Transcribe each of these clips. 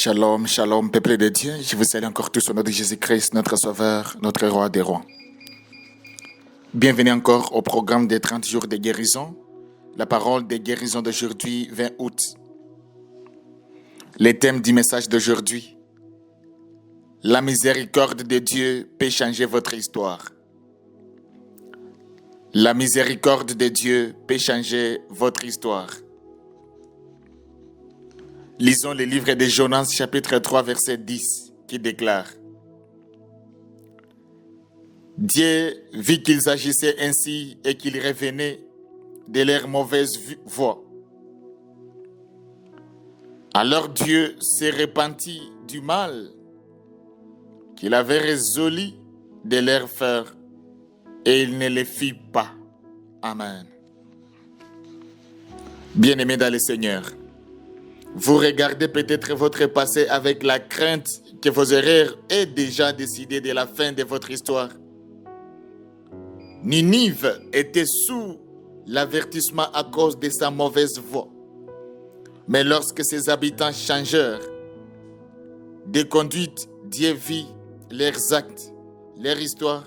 Shalom, shalom, peuple de Dieu. Je vous salue encore tous au nom de Jésus-Christ, notre Sauveur, notre Roi des Rois. Bienvenue encore au programme des 30 jours de guérison. La parole de guérison d'aujourd'hui, 20 août. Les thèmes du message d'aujourd'hui. La miséricorde de Dieu peut changer votre histoire. La miséricorde de Dieu peut changer votre histoire. Lisons le livre de Jonas, chapitre 3, verset 10, qui déclare: Dieu vit qu'ils agissaient ainsi et qu'ils revenaient de leur mauvaise voie. Alors Dieu s'est repenti du mal qu'il avait résolu de leur faire et il ne le fit pas. Amen. Bien-aimés dans le Seigneur, vous regardez peut-être votre passé avec la crainte que vos erreurs aient déjà décidé de la fin de votre histoire. Ninive était sous l'avertissement à cause de sa mauvaise voie. Mais lorsque ses habitants changèrent de conduite, Dieu vit leurs actes. Leur histoire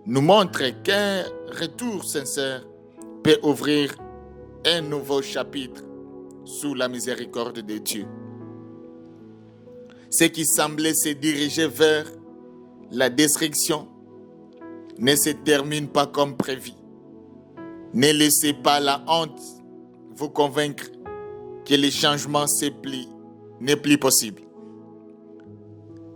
nous montre qu'un retour sincère peut ouvrir un nouveau chapitre sous la miséricorde de Dieu. Ce qui semblait se diriger vers la destruction ne se termine pas comme prévu. Ne laissez pas la honte vous convaincre que le changement n'est plus possible.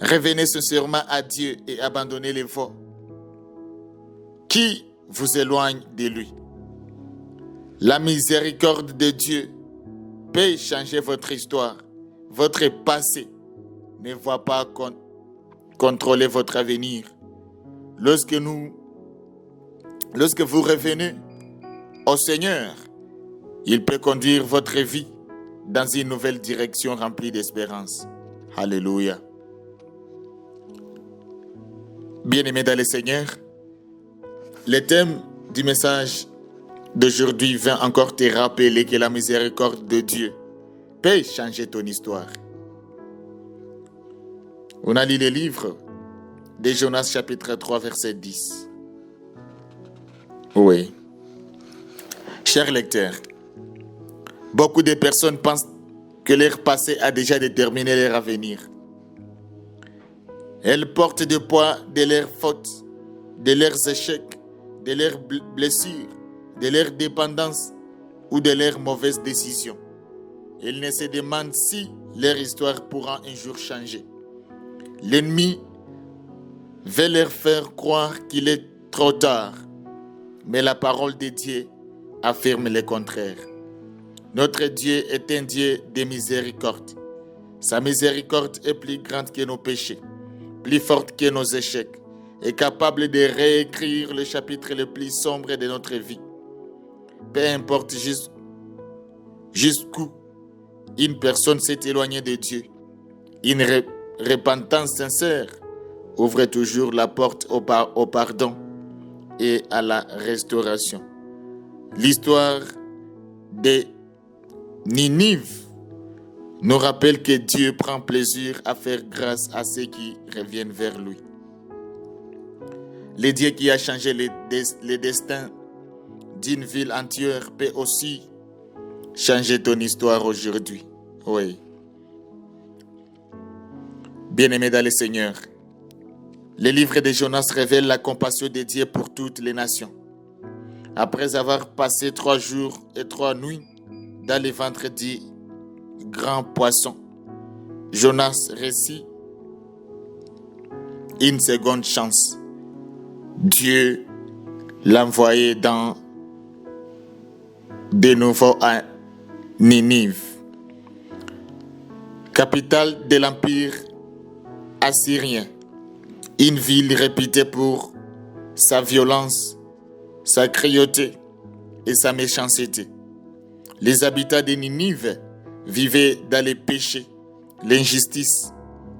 Revenez sincèrement à Dieu et abandonnez les voies qui vous éloignent de lui. La miséricorde de Dieu peut changer votre histoire. Votre passé ne va pas contrôler votre avenir. Lorsque vous revenez au Seigneur, il peut conduire votre vie dans une nouvelle direction remplie d'espérance. Alléluia. Bien-aimés dans le Seigneur, le thème du message d'aujourd'hui vient encore te rappeler que la miséricorde de Dieu peut changer ton histoire. On a lu le livre de Jonas chapitre 3 verset 10. Oui. Chers lecteurs, beaucoup de personnes pensent que leur passé a déjà déterminé leur avenir. Elles portent le poids de leurs fautes, de leurs échecs, de leurs blessures, de leur dépendance ou de leurs mauvaises décisions. Ils ne se demandent si leur histoire pourra un jour changer. L'ennemi veut leur faire croire qu'il est trop tard, mais la parole de Dieu affirme le contraire. Notre Dieu est un Dieu de miséricorde. Sa miséricorde est plus grande que nos péchés, plus forte que nos échecs, et capable de réécrire le chapitre le plus sombre de notre vie. Peu importe jusqu'où une personne s'est éloignée de Dieu, une repentance sincère ouvre toujours la porte au pardon et à la restauration. L'histoire de Ninive nous rappelle que Dieu prend plaisir à faire grâce à ceux qui reviennent vers lui. Le Dieu qui a changé le destin d'une ville entière peut aussi changer ton histoire aujourd'hui. Oui. Bien-aimés dans le Seigneur, le livre de Jonas révèle la compassion de Dieu pour toutes les nations. Après avoir passé 3 jours et 3 nuits dans le ventre du grand poisson, Jonas reçut une seconde chance. Dieu l'envoyait de nouveau à Ninive, capitale de l'empire assyrien, une ville réputée pour sa violence, sa cruauté et sa méchanceté. Les habitants de Ninive vivaient dans les péchés, l'injustice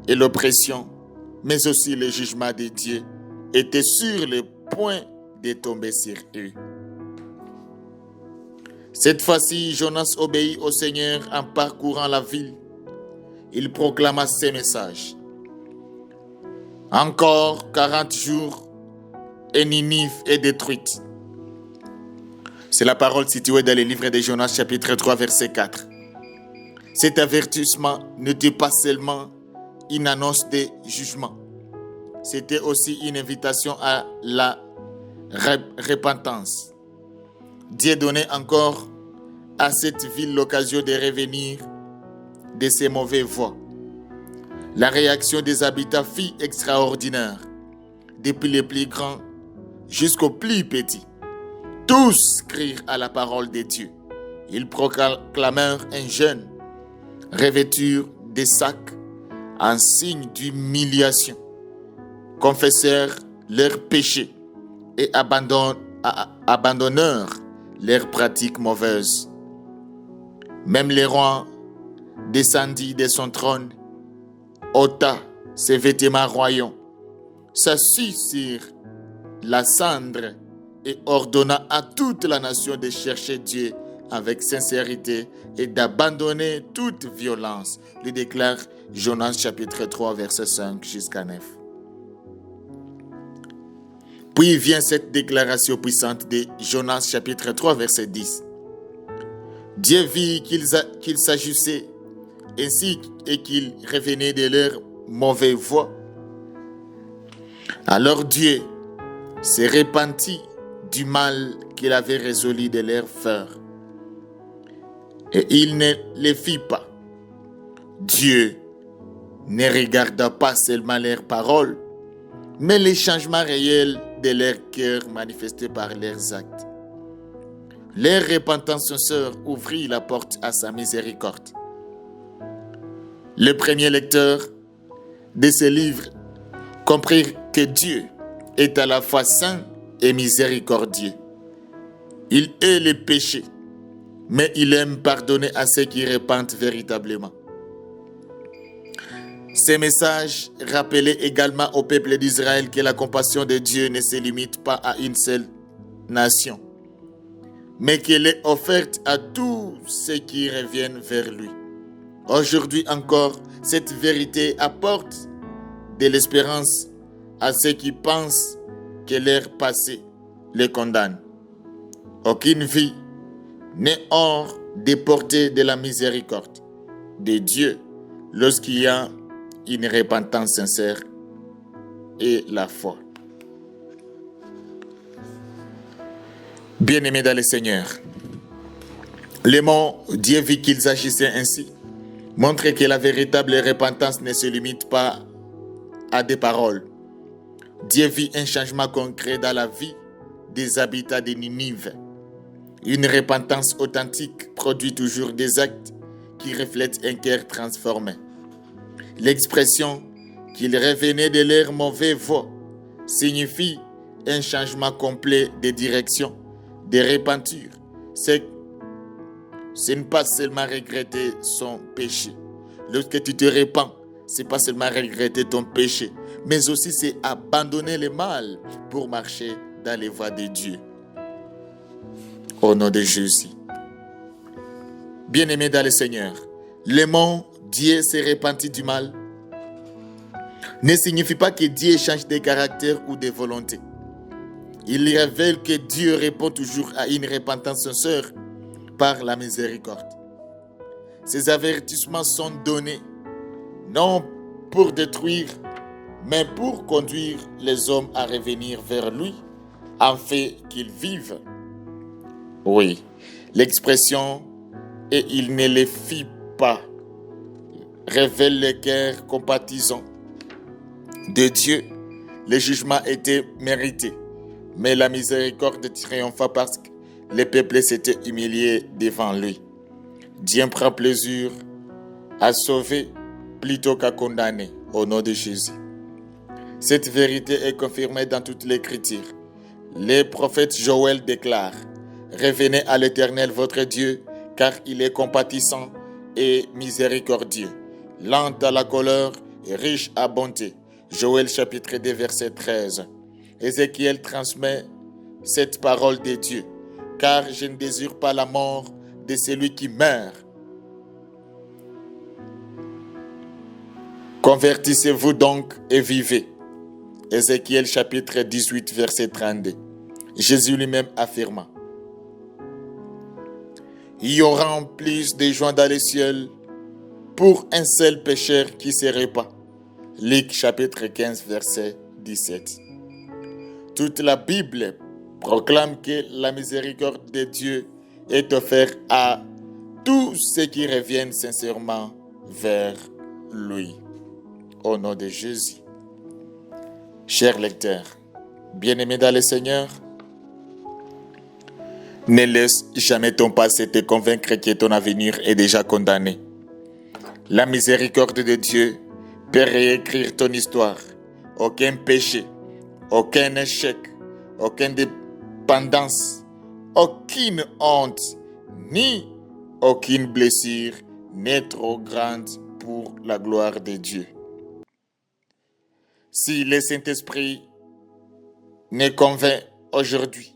et l'oppression, mais aussi le jugement de Dieu était sur le point de tomber sur eux. Cette fois-ci, Jonas obéit au Seigneur en parcourant la ville. il proclama ces messages. Encore 40 jours et Ninive est détruite. C'est la parole située dans le livre de Jonas chapitre 3 verset 4. Cet avertissement n'était pas seulement une annonce de jugement. C'était aussi une invitation à la repentance. Dieu donnait encore à cette ville l'occasion de revenir de ses mauvaises voies. La réaction des habitants fut extraordinaire, depuis les plus grands jusqu'aux plus petits. Tous crient à la parole de Dieu. Ils proclamèrent un jeûne, revêturent des sacs en signe d'humiliation, confessèrent leurs péchés et abandonnèrent leurs pratiques mauvaises. Même le roi descendit de son trône, ôta ses vêtements royaux, s'assit sur la cendre et ordonna à toute la nation de chercher Dieu avec sincérité et d'abandonner toute violence, lui déclare Jonas chapitre 3 verset 5 jusqu'à 9. Puis vient cette déclaration puissante de Jonas chapitre 3 verset 10. Dieu vit qu'il s'agissait ainsi et qu'ils revenaient de leur mauvaise voie. Alors Dieu se repentit du mal qu'il avait résolu de leur faire. Et il ne les fit pas. Dieu ne regarda pas seulement leurs paroles, mais les changements réels de leur cœur manifestés par leurs actes. Leur repentance sincère ouvrit la porte à sa miséricorde. Le premier lecteur de ce livre comprit que Dieu est à la fois saint et miséricordieux. Il hait les péchés, mais il aime pardonner à ceux qui repentent véritablement. Ces messages rappelaient également au peuple d'Israël que la compassion de Dieu ne se limite pas à une seule nation, mais qu'elle est offerte à tous ceux qui reviennent vers lui. Aujourd'hui encore, cette vérité apporte de l'espérance à ceux qui pensent que leur passé les condamne. Aucune vie n'est hors des portées de la miséricorde de Dieu lorsqu'il y a une repentance sincère et la foi. Bien-aimés dans le Seigneur, les mots « Dieu vit qu'ils agissaient ainsi » montrent que la véritable repentance ne se limite pas à des paroles. Dieu vit un changement concret dans la vie des habitants de Ninive. Une repentance authentique produit toujours des actes qui reflètent un cœur transformé. L'expression qu'ils revenaient de leur mauvaise voie signifie un changement complet de direction, de repentir. Ce n'est pas seulement regretter son péché. Lorsque tu te repens, ce n'est pas seulement regretter ton péché, mais aussi c'est abandonner le mal pour marcher dans les voies de Dieu. Au nom de Jésus. Bien-aimés dans le Seigneur, le mot Dieu s'est repenti du mal ne signifie pas que Dieu change de caractère ou de volonté. Il révèle que Dieu répond toujours à une repentance sincère par la miséricorde. Ces avertissements sont donnés non pour détruire, mais pour conduire les hommes à revenir vers lui, afin qu'ils vivent. Oui, l'expression « et il ne les fit pas » révèle le cœur compatissant de Dieu. Le jugement était mérité, mais la miséricorde triompha parce que le peuple s'était humilié devant lui. Dieu prend plaisir à sauver plutôt qu'à condamner, au nom de Jésus. Cette vérité est confirmée dans toute l'Écriture. Le prophète Joël déclare « Revenez à l'Éternel votre Dieu, car il est compatissant et miséricordieux, lent à la colère et riche à bonté. » Joël chapitre 2 verset 13. Ézéchiel transmet cette parole de Dieu. « Car je ne désire pas la mort de celui qui meurt, Convertissez-vous donc et vivez. Ézéchiel chapitre 18, verset 32. Jésus lui-même affirma: il y aura en plus de joie dans les cieux pour un seul pécheur qui se répand. Luc chapitre 15, verset 17. Toute la Bible proclame que la miséricorde de Dieu est offerte à tous ceux qui reviennent sincèrement vers lui. Au nom de Jésus. Chers lecteurs, bien-aimés dans le Seigneur, ne laisse jamais ton passé te convaincre que ton avenir est déjà condamné. La miséricorde de Dieu peut réécrire ton histoire. Aucun péché, aucun échec, aucune dépendance, aucune honte, ni aucune blessure n'est trop grande pour la gloire de Dieu. Si le Saint-Esprit ne convainc aujourd'hui,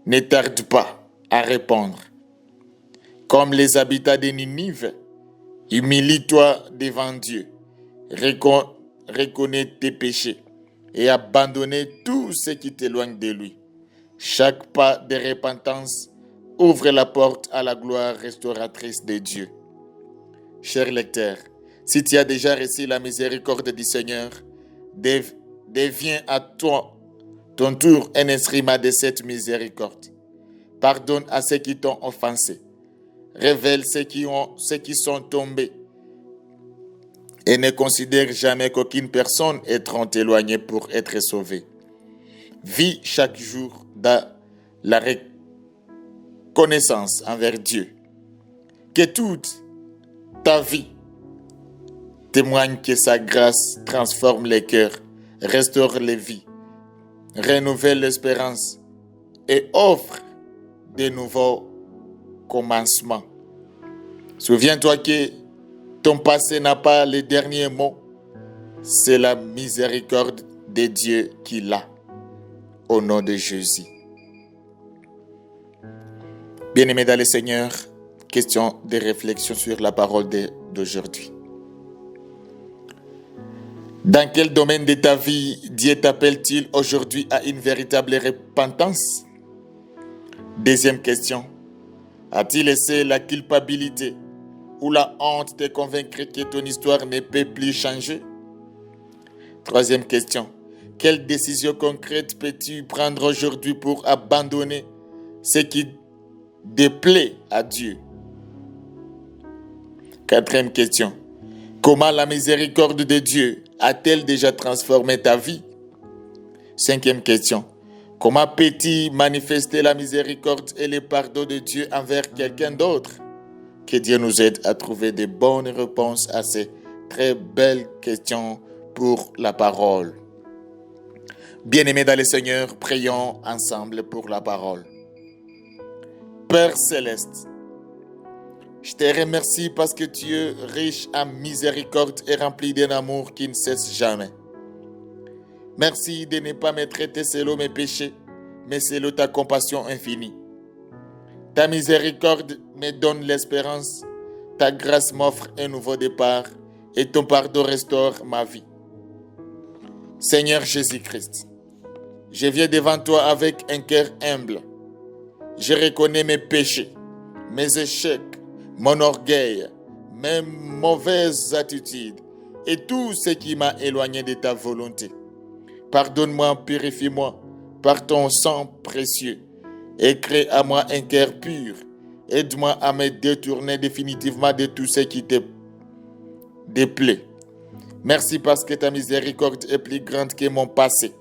ne tarde pas à répondre. Comme les habitants de Ninive, humilie-toi devant Dieu, reconnais tes péchés et abandonne tout ce qui t'éloigne de lui. Chaque pas de repentance ouvre la porte à la gloire restauratrice de Dieu. Cher lecteur, si tu as déjà reçu la miséricorde du Seigneur, deviens à toi, ton tour, un instrument de cette miséricorde. Pardonne à ceux qui t'ont offensé. Révèle ceux qui sont tombés. Et ne considère jamais qu'aucune personne est trop éloignée pour être sauvée. Vis chaque jour dans la reconnaissance envers Dieu. Que toute ta vie témoigne que sa grâce transforme les cœurs, restaure les vies, renouvelle l'espérance et offre de nouveaux commencements. Souviens-toi que ton passé n'a pas le dernier mot. C'est la miséricorde de Dieu qui l'a. Au nom de Jésus. Bien-aimés dans le Seigneur, question de réflexion sur la parole d'aujourd'hui. Dans quel domaine de ta vie Dieu t'appelle-t-il aujourd'hui à une véritable repentance? Deuxième question. As-tu laissé la culpabilité ou la honte te convaincre que ton histoire ne peut plus changer? Troisième question. Quelle décision concrète peux-tu prendre aujourd'hui pour abandonner ce qui déplaît à Dieu? Quatrième question. Comment la miséricorde de Dieu a-t-elle déjà transformé ta vie? Cinquième question. Comment peux-tu manifester la miséricorde et le pardon de Dieu envers quelqu'un d'autre? Que Dieu nous aide à trouver de bonnes réponses à ces très belles questions pour la parole. Bien-aimés dans le Seigneur, prions ensemble pour la parole. Père Céleste, je te remercie parce que tu es riche en miséricorde et rempli d'un amour qui ne cesse jamais. Merci de ne pas me traiter selon mes péchés, mais selon ta compassion infinie. Ta miséricorde me donne l'espérance, ta grâce m'offre un nouveau départ et ton pardon restaure ma vie. Seigneur Jésus-Christ, je viens devant toi avec un cœur humble. Je reconnais mes péchés, mes échecs, mon orgueil, mes mauvaises attitudes et tout ce qui m'a éloigné de ta volonté. Pardonne-moi, purifie-moi par ton sang précieux et crée à moi un cœur pur. Aide-moi à me détourner définitivement de tout ce qui te déplaît. Merci parce que ta miséricorde est plus grande que mon passé.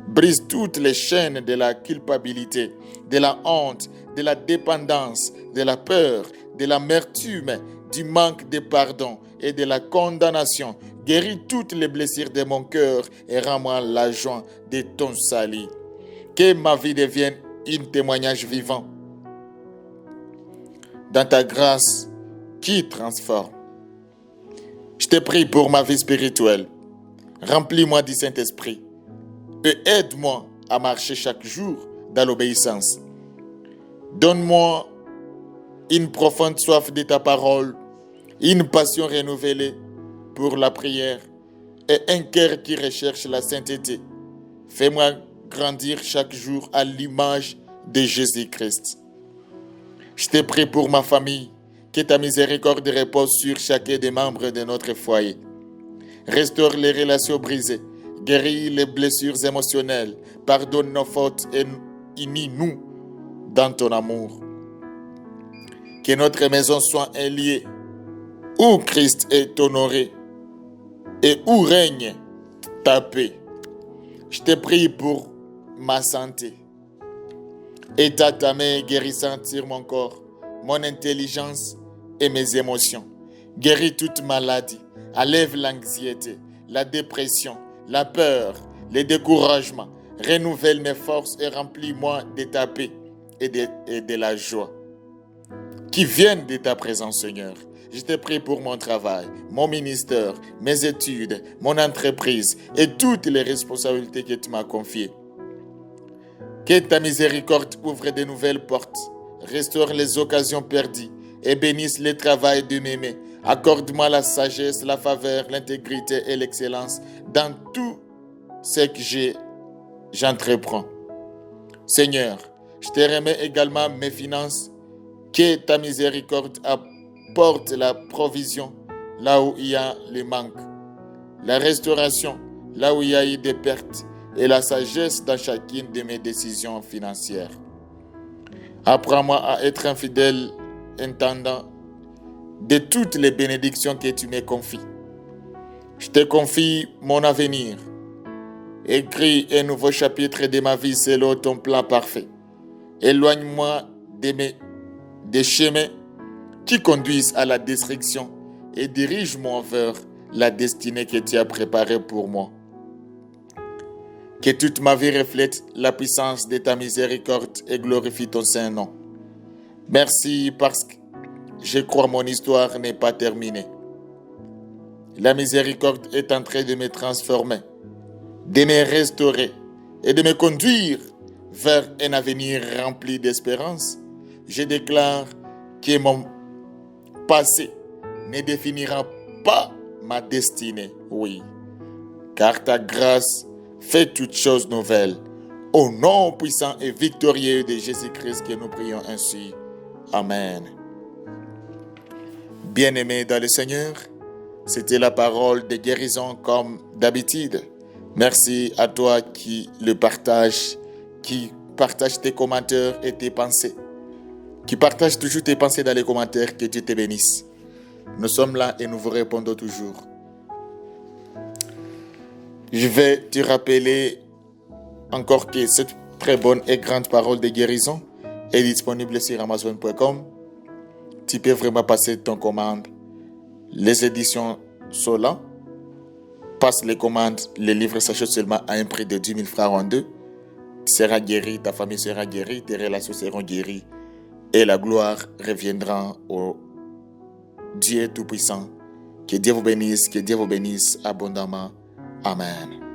Brise toutes les chaînes de la culpabilité, de la honte, de la dépendance, de la peur, de l'amertume, du manque de pardon et de la condamnation. Guéris toutes les blessures de mon cœur et rends-moi la joie de ton salut. Que ma vie devienne un témoignage vivant dans ta grâce qui transforme. Je te prie pour ma vie spirituelle. Remplis-moi du Saint-Esprit et aide-moi à marcher chaque jour dans l'obéissance. Donne-moi une profonde soif de ta parole, une passion renouvelée pour la prière et un cœur qui recherche la sainteté. Fais-moi grandir chaque jour à l'image de Jésus-Christ. Je te prie pour ma famille, que ta miséricorde repose sur chacun des membres de notre foyer. Restaure les relations brisées, guéris les blessures émotionnelles, pardonne nos fautes et unis-nous dans ton amour. Que notre maison soit un lieu où Christ est honoré et où règne ta paix. Je te prie pour ma santé. Étends ta main guérissante sur mon corps, mon intelligence et mes émotions. Guéris toute maladie, enlève l'anxiété, la dépression, la peur, le découragement. Renouvelle mes forces et remplis-moi de ta paix et de la joie qui viennent de ta présence, Seigneur. Je te prie pour mon travail, mon ministère, mes études, mon entreprise et toutes les responsabilités que tu m'as confiées. Que ta miséricorde ouvre de nouvelles portes, restaure les occasions perdues et bénisse le travail de mes mains. Accorde-moi la sagesse, la faveur, l'intégrité et l'excellence dans tout ce que j'entreprends. Seigneur, je te remets également mes finances. Que ta miséricorde apporte la provision là où il y a le manque, la restauration là où il y a eu des pertes et la sagesse dans chacune de mes décisions financières. Apprends-moi à être un fidèle intendant de toutes les bénédictions que tu me confies. Je te confie mon avenir. Écris un nouveau chapitre de ma vie selon ton plan parfait. Éloigne-moi des chemins qui conduisent à la destruction et dirige-moi vers la destinée que tu as préparée pour moi. Que toute ma vie reflète la puissance de ta miséricorde et glorifie ton saint nom. Merci parce que je crois que mon histoire n'est pas terminée. La miséricorde est en train de me transformer, de me restaurer et de me conduire vers un avenir rempli d'espérance. Je déclare que mon passé ne définira pas ma destinée, oui, car ta grâce fait toutes choses nouvelles. Au nom puissant et victorieux de Jésus-Christ que nous prions ainsi. Amen. Bien-aimés dans le Seigneur, c'était la parole de guérison comme d'habitude. Merci à toi qui partage tes commentaires et tes pensées, qui partage toujours tes pensées dans les commentaires. Que Dieu te bénisse. Nous sommes là et nous vous répondons toujours. Je vais te rappeler encore que cette très bonne et grande parole de guérison est disponible sur Amazon.com. Tu peux vraiment passer ton commande. Les éditions sont là. Passe les commandes, les livres s'achètent seulement à un prix de 10 000 francs en deux. Tu seras guéri, ta famille sera guérie, tes relations seront guéries et la gloire reviendra au Dieu Tout-Puissant. Que Dieu vous bénisse abondamment. Amen.